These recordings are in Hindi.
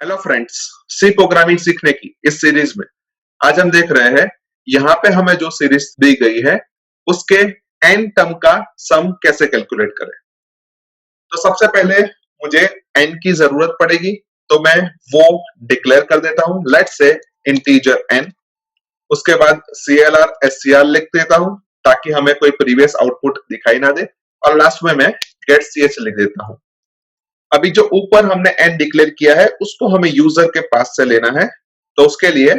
हेलो फ्रेंड्स, सी प्रोग्रामिंग सीखने की इस सीरीज में आज हम देख रहे हैं यहाँ पे हमें जो सीरीज दी गई है उसके एन टर्म का सम कैसे कैलकुलेट करें। तो सबसे पहले मुझे एन की जरूरत पड़ेगी, तो मैं वो डिक्लेयर कर देता हूं, लेट्स से इंटीजर एन। उसके बाद CLR SCR लिख देता हूं ताकि हमें कोई प्रीवियस आउटपुट दिखाई ना दे, और लास्ट में मैं गेट ch लिख देता हूं। अभी जो ऊपर हमने एन डिक्लेयर किया है उसको हमें यूजर के पास से लेना है, तो उसके लिए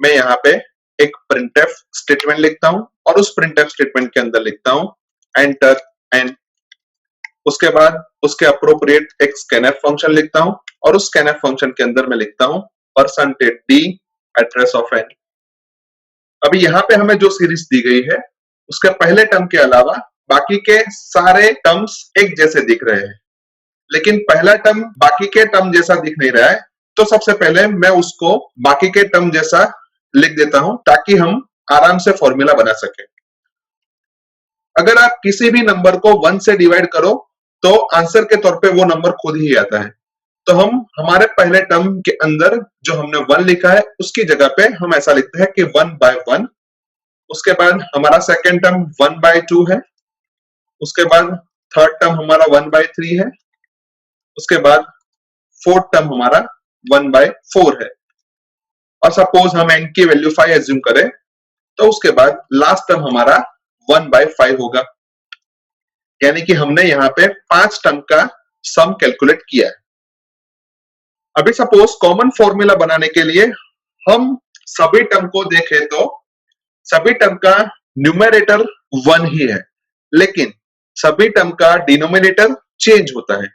मैं यहाँ पे एक printf स्टेटमेंट लिखता हूं और उस printf स्टेटमेंट के अंदर लिखता हूं एंटर एन। उसके बाद उसके अप्रोप्रिएट एक scanf फंक्शन लिखता हूं और उस scanf फंक्शन के अंदर मैं लिखता हूं %d एड्रेस ऑफ एन। अभी यहाँ पे हमें जो सीरीज दी गई है उसके पहले टर्म के अलावा बाकी के सारे टर्म्स एक जैसे दिख रहे हैं, लेकिन पहला टर्म बाकी के टर्म जैसा दिख नहीं रहा है, तो सबसे पहले मैं उसको बाकी के टर्म जैसा लिख देता हूं ताकि हम आराम से फॉर्मूला बना सके। अगर आप किसी भी नंबर को 1 से डिवाइड करो तो आंसर के तौर पे वो नंबर खुद ही आता है। तो हम हमारे पहले टर्म के अंदर जो हमने 1 लिखा है उसकी जगह पे हम ऐसा लिखते हैं कि 1/1। उसके बाद हमारा सेकेंड टर्म 1/2 है। उसके बाद थर्ड टर्म हमारा 1/3 है। उसके बाद फोर्थ टर्म हमारा 1/4 है। और सपोज हम n की वैल्यू 5 एज्यूम करें तो उसके बाद लास्ट टर्म हमारा 1/5 होगा, यानी कि हमने यहाँ पे 5 टर्म का सम कैलकुलेट किया है। अभी सपोज कॉमन फॉर्मूला बनाने के लिए हम सभी टर्म को देखें तो सभी टर्म का न्यूमरेटर 1 ही है, लेकिन सभी टर्म का डिनोमिनेटर चेंज होता है।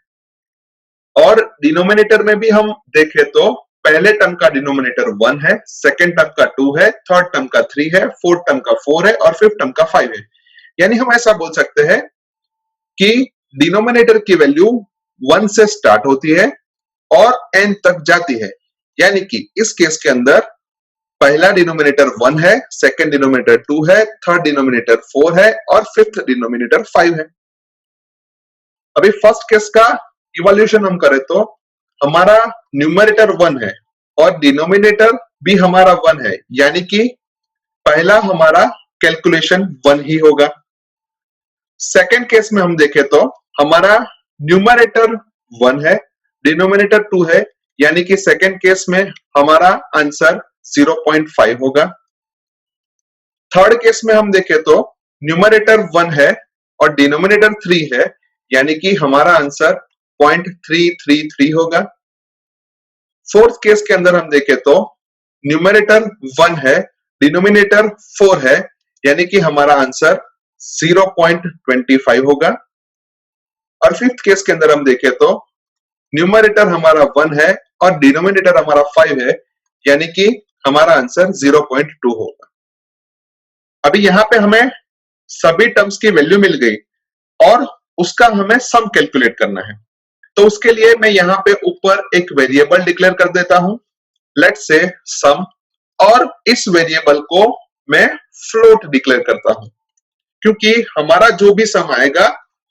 और डिनोमिनेटर में भी हम देखें तो पहले टर्म का डिनोमिनेटर 1 है, सेकेंड टर्म का 2 है, थर्ड टर्म का 3 है, फोर्थ टर्म का 4 है और फिफ्थ टर्म का 5 है। यानी हम ऐसा बोल सकते हैं कि डिनोमिनेटर की वैल्यू 1 से स्टार्ट होती है और n तक जाती है। यानी कि इस केस के अंदर पहला डिनोमिनेटर 1 है, सेकेंड डिनोमिनेटर 2 है, थर्ड डिनोमिनेटर 4 है और फिफ्थ डिनोमिनेटर 5 है। अभी फर्स्ट केस का इवोल्यूशन हम करें तो हमारा न्यूमरेटर 1 है और डिनोमिनेटर भी हमारा 1 है, यानी कि पहला हमारा कैलकुलेशन 1 ही होगा। सेकेंड केस में हम देखें तो हमारा न्यूमरेटर 1 है, डिनोमिनेटर 2 है, यानी कि सेकेंड केस में हमारा आंसर 0.5 होगा। थर्ड केस में हम देखें तो न्यूमरेटर 1 है और डिनोमिनेटर 3 है, यानी कि हमारा आंसर 0.333 होगा। फोर्थ केस के अंदर हम देखें तो न्यूमरेटर 1 है, डिनोमिनेटर 4 है, यानी कि हमारा आंसर 0.25 होगा। और फिफ्थ केस के अंदर हम देखें तो न्यूमरेटर हमारा 1 है और डिनोमिनेटर हमारा 5 है, यानी कि हमारा आंसर 0.2 होगा। अभी यहां पे हमें सभी टर्म्स की वैल्यू मिल गई और उसका हमें सम कैलकुलेट करना है। तो उसके लिए मैं यहाँ पे ऊपर एक वेरिएबल डिक्लेयर कर देता हूं, लेट्स से सम, और इस वेरिएबल को मैं फ्लोट डिक्लेयर करता हूं, क्योंकि हमारा जो भी सम आएगा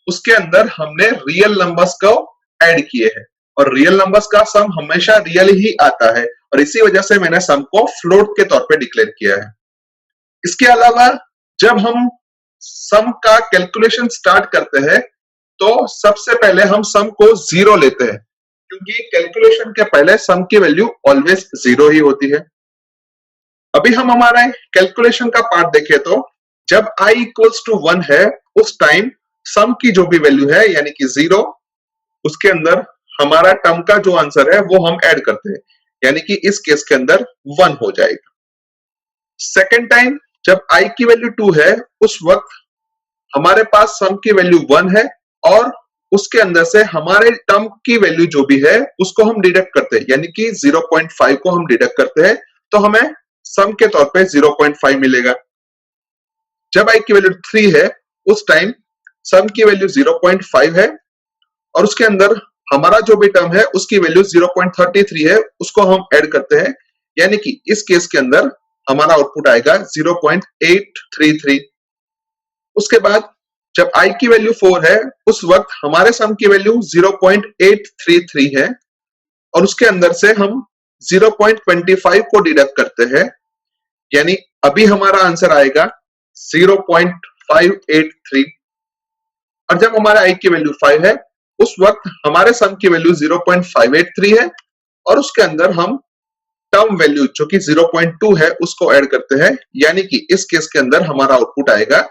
उसके अंदर हमने रियल नंबर्स को ऐड किए हैं और रियल नंबर्स का सम हमेशा रियल ही आता है, और इसी वजह से मैंने सम को फ्लोट के तौर पे डिक्लेयर किया है। इसके अलावा जब हम सम का कैलकुलेशन स्टार्ट करते हैं तो सबसे पहले हम सम को 0 लेते हैं, क्योंकि कैलकुलेशन के पहले सम की वैल्यू ऑलवेज 0 ही होती है। अभी हम हमारे कैलकुलेशन का पार्ट देखें तो जब i इक्वल्स टू 1 है उस टाइम सम की जो भी वैल्यू है यानी कि 0, उसके अंदर हमारा टर्म का जो आंसर है वो हम ऐड करते हैं, यानी कि इस केस के अंदर 1 हो जाएगा। सेकेंड टाइम जब i की वैल्यू 2 है उस वक्त हमारे पास सम की वैल्यू 1 है और उसके अंदर से हमारे टर्म की वैल्यू जो भी है उसको हम डिडक्ट करते हैं, यानी कि 0.5 को हम डिडक्ट करते हैं, तो हमें सम के तौर पे 0.5 मिलेगा। जब i की वैल्यू 3 है उस टाइम सम की वैल्यू 0.5 है और उसके अंदर हमारा जो भी टर्म है उसकी वैल्यू 0.33 है, उसको हम ऐड करते हैं, यानी कि इस केस के अंदर हमारा आउटपुट आएगा 0.833। उसके बाद जब i की वैल्यू 4 है उस वक्त हमारे सम की वैल्यू 0.833 है और उसके अंदर से हम 0.25 को डिडक्ट करते हैं, यानी अभी हमारा आंसर आएगा 0.583। और जब हमारा i की वैल्यू 5 है उस वक्त हमारे सम की वैल्यू 0.583 है और उसके अंदर हम टर्म वैल्यू जो कि 0.2 है उसको ऐड करते हैं, यानी कि इस केस के अंदर हमारा आउटपुट आएगा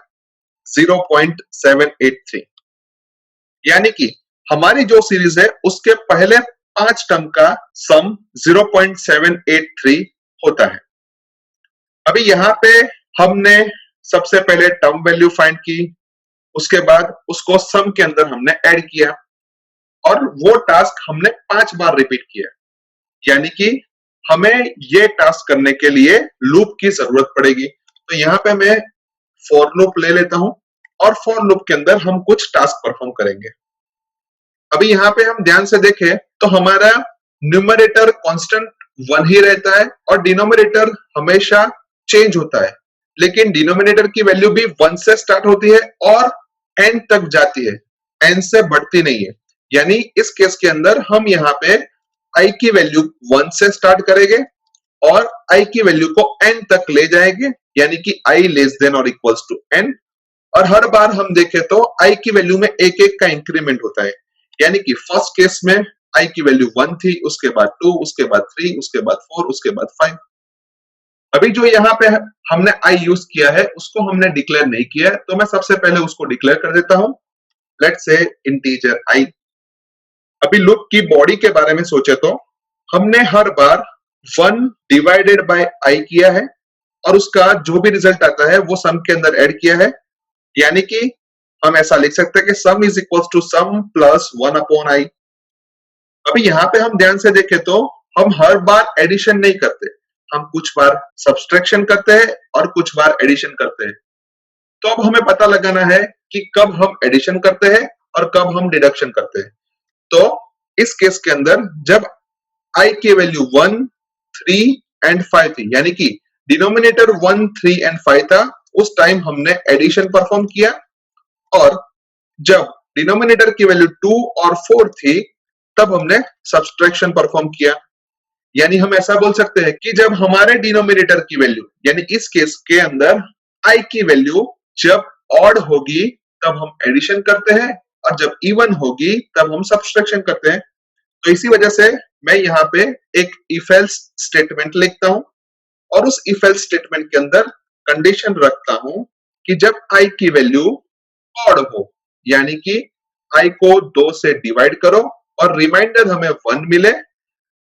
0.783। यानी कि हमारी जो सीरीज है उसके पहले 5 टर्म का सम 0.783 होता है। अभी यहाँ पे हमने सबसे पहले टर्म वैल्यू फाइंड की, उसके बाद उसको सम के अंदर हमने ऐड किया और वो टास्क हमने 5 बार रिपीट किया, यानी कि हमें ये टास्क करने के लिए लूप की जरूरत पड़ेगी। तो यहाँ पे मैं फॉर लूप ले लेता हूं और फॉर लूप के अंदर हम कुछ टास्क परफॉर्म करेंगे। अभी यहाँ पे हम ध्यान से देखें तो हमारा न्यूमरेटर कांस्टेंट 1 ही रहता है और डिनोमिनेटर हमेशा चेंज होता है, लेकिन डिनोमिनेटर की वैल्यू भी 1 से स्टार्ट होती है और n तक जाती है, n से बढ़ती नहीं है। यानी इस केस के अंदर हम यहाँ पे i की वैल्यू 1 से स्टार्ट करेंगे और i की वैल्यू को n तक ले जाएंगे, यानी कि i लेस देन और इक्वल्स टू n। और हर बार हम देखें तो i की वैल्यू में एक एक का इंक्रीमेंट होता है, यानी कि फर्स्ट केस में i की वैल्यू 1 थी, उसके बाद 2, उसके बाद 3, उसके बाद 4, उसके बाद 5। अभी जो यहाँ पे हमने i यूज किया है उसको हमने डिक्लेयर नहीं किया है, तो मैं सबसे पहले उसको डिक्लेयर कर देता हूं। Let's say integer i। अभी लूप की बॉडी के बारे में सोचे तो हमने हर बार 1 डिवाइडेड बाय i किया है और उसका जो भी रिजल्ट आता है वो सम के अंदर ऐड किया है, यानी कि हम ऐसा लिख सकते हैं कि sum is equals to sum plus 1 upon i। अभी यहाँ पे हम ध्यान से देखें तो हम हर बार एडिशन नहीं करते, हम कुछ बार सब्सट्रैक्शन करते हैं और कुछ बार एडिशन करते हैं। तो अब हमें पता लगाना है कि कब हम एडिशन करते हैं और कब हम डिडक्शन करते हैं। तो इस केस के अंदर जब i की वैल्यू 1, 3 एंड 5 थी, यानी कि डिनोमिनेटर 1, 3 एंड 5 था, उस टाइम हमने एडिशन परफॉर्म किया। और जब डिनोमिनेटर की वैल्यू 2 और 4 थी तब हमने सब्सट्रैक्शन परफॉर्म किया। यानी हम ऐसा बोल सकते हैं कि जब हमारे डिनोमिनेटर की वैल्यू, यानी इस केस के अंदर i की वैल्यू जब ऑड होगी तब हम एडिशन करते हैं और जब इवन होगी तब हम सब्सट्रैक्शन करते हैं। तो इसी वजह से मैं यहाँ पे एक इफ एल्स स्टेटमेंट लिखता हूं और उस इफ एल्स स्टेटमेंट के अंदर कंडीशन रखता हूं कि जब i की वैल्यू ऑड हो, यानी कि i को 2 से डिवाइड करो और रिमाइंडर हमें 1 मिले,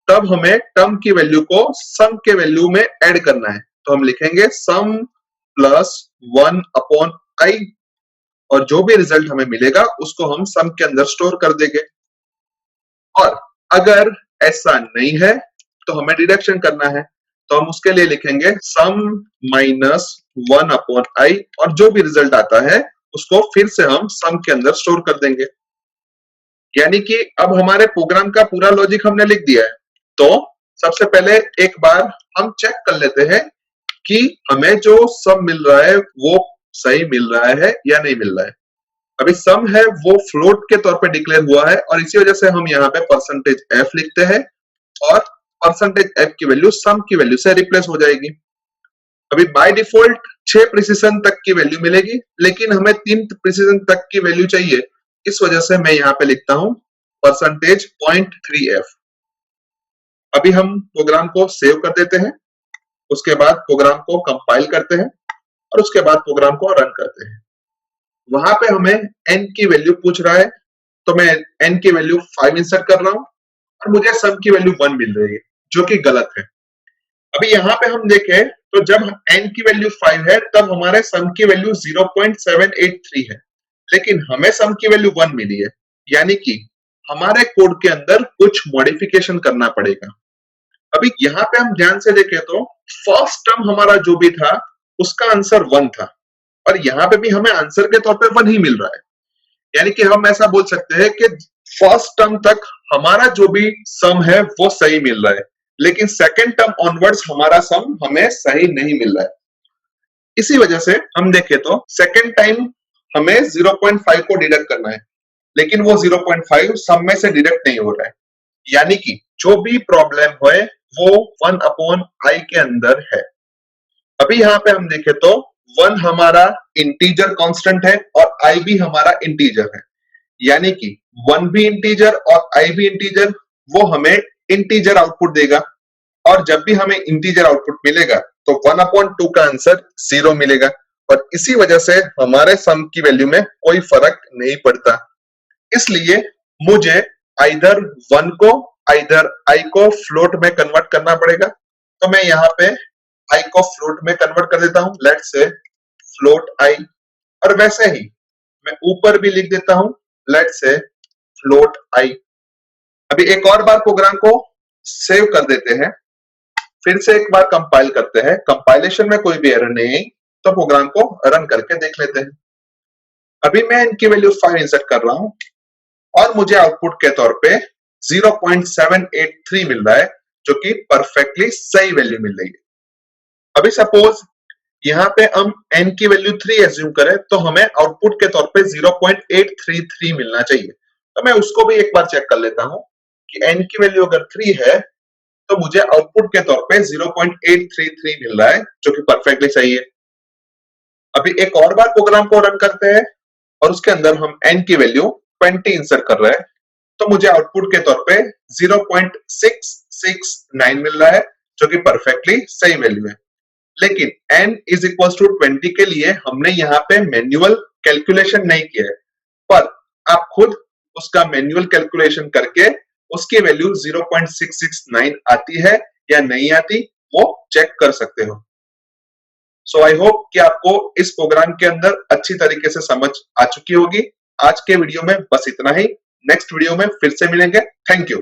तब हमें टर्म की वैल्यू को सम के वैल्यू में ऐड करना है। तो हम लिखेंगे सम प्लस 1 अपॉन i और जो भी रिजल्ट हमें मिलेगा उसको हम सम के अंदर स्टोर कर देंगे। और अगर ऐसा नहीं है तो हमें डिडक्शन करना है, तो हम उसके लिए लिखेंगे सम माइनस 1 अपॉन i और जो भी रिजल्ट आता है उसको फिर से हम सम के अंदर स्टोर कर देंगे। यानी कि अब हमारे प्रोग्राम का पूरा लॉजिक हमने लिख दिया है। तो सबसे पहले एक बार हम चेक कर लेते हैं कि हमें जो सम मिल रहा है वो सही मिल रहा है या नहीं मिल रहा है। अभी सम है वो फ्लोट के तौर पे डिक्लेयर हुआ है और इसी वजह से हम यहाँ पे परसेंटेज f लिखते हैं और परसेंटेज f की वैल्यू सम की वैल्यू से रिप्लेस हो जाएगी। अभी बाय डिफॉल्ट 6 प्रिसिजन तक की वैल्यू मिलेगी, लेकिन हमें 3 प्रिसिजन तक की वैल्यू चाहिए, इस वजह से मैं यहाँ पे लिखता हूं परसेंटेज 0.3f। अभी हम प्रोग्राम को सेव कर देते हैं, उसके बाद प्रोग्राम को कंपाइल करते हैं और उसके बाद प्रोग्राम को रन करते हैं। वहां पे हमें n की वैल्यू पूछ रहा है, तो मैं n की वैल्यू 5 इंसर्ट कर रहा हूं और मुझे सम की वैल्यू 1 मिल रही है, जो कि गलत है। अभी यहाँ पे हम देखें तो जब n की वैल्यू 5 है तब हमारे सम की वैल्यू 0.783 है, लेकिन हमें सम की वैल्यू 1 मिली है, यानी कि हमारे कोड के अंदर कुछ मॉडिफिकेशन करना पड़ेगा। अभी यहाँ पे हम ध्यान से देखें तो फर्स्ट टर्म हमारा जो भी था उसका आंसर 1 था और यहाँ पे भी हमें आंसर के तौर पे 1 ही मिल रहा है। यानी कि हम ऐसा बोल सकते हैं कि फर्स्ट टर्म तक हमारा जो भी सम है वो सही मिल रहा है, लेकिन सेकंड टर्म ऑनवर्ड्स हमारा सम हमें सही नहीं मिल रहा है। इसी वजह से हम देखें तो सेकंड टाइम हमें 0.5 को डिडक्ट करना है, लेकिन वो 0.5 सम में से डिडक्ट नहीं हो रहा है। यानी कि जो भी प्रॉब्लम है वो 1/i के अंदर है। अभी यहाँ पे हम देखें तो 1 हमारा इंटीजर कांस्टेंट है और i भी हमारा इंटीजर है, यानी कि 1 भी इंटीजर और i भी इंटीजर, वो हमें इंटीजर आउटपुट देगा। और जब भी हमें इंटीजर आउटपुट मिलेगा तो 1/2 का आंसर 0 मिलेगा, और इसी वजह से हमारे सम की वैल्यू में कोई फर्क नहीं पड़ता। इसलिए मुझे आइदर 1 को आइदर i को फ्लोट में कन्वर्ट करना पड़ेगा। तो मैं यहाँ पे i को फ्लोट में कन्वर्ट कर देता हूं, लेट्स से फ्लोट i। और वैसे ही मैं ऊपर भी लिख देता हूं, लेट्स से फ्लोट i। अभी एक और बार प्रोग्राम को सेव कर देते हैं, फिर से एक बार कंपाइल करते हैं। कंपाइलेशन में कोई भी एरर नहीं है तो प्रोग्राम को रन करके देख लेते हैं। अभी मैं इनकी वैल्यू 5 इंसर्ट कर रहा हूं और मुझे आउटपुट के तौर पे 0.783 मिल रहा है, जो कि परफेक्टली सही वैल्यू मिल रही है। अभी सपोज यहाँ पे हम n की वैल्यू 3 एज्यूम करें तो हमें आउटपुट के तौर पे 0.833 मिलना चाहिए। तो मैं उसको भी एक बार चेक कर लेता हूं कि n की वैल्यू अगर 3 है तो मुझे आउटपुट के तौर पे 0.833 मिल रहा है, जो कि परफेक्टली सही है। अभी एक और बार प्रोग्राम को रन करते हैं और उसके अंदर हम n की वैल्यू 20 इंसर्ट कर रहे हैं, तो मुझे आउटपुट के तौर पे 0.669 मिल रहा है, जो कि परफेक्टली सही वैल्यू है। लेकिन n इज इक्वल टू 20 के लिए हमने यहाँ पे मैन्युअल कैलकुलेशन नहीं किया है, पर आप खुद उसका मैन्युअल कैलकुलेशन करके उसकी वैल्यू 0.669 आती है या नहीं आती वो चेक कर सकते हो। सो आई होप कि आपको इस प्रोग्राम के अंदर अच्छी तरीके से समझ आ चुकी होगी। आज के वीडियो में बस इतना ही। नेक्स्ट वीडियो में फिर से मिलेंगे। Thank you.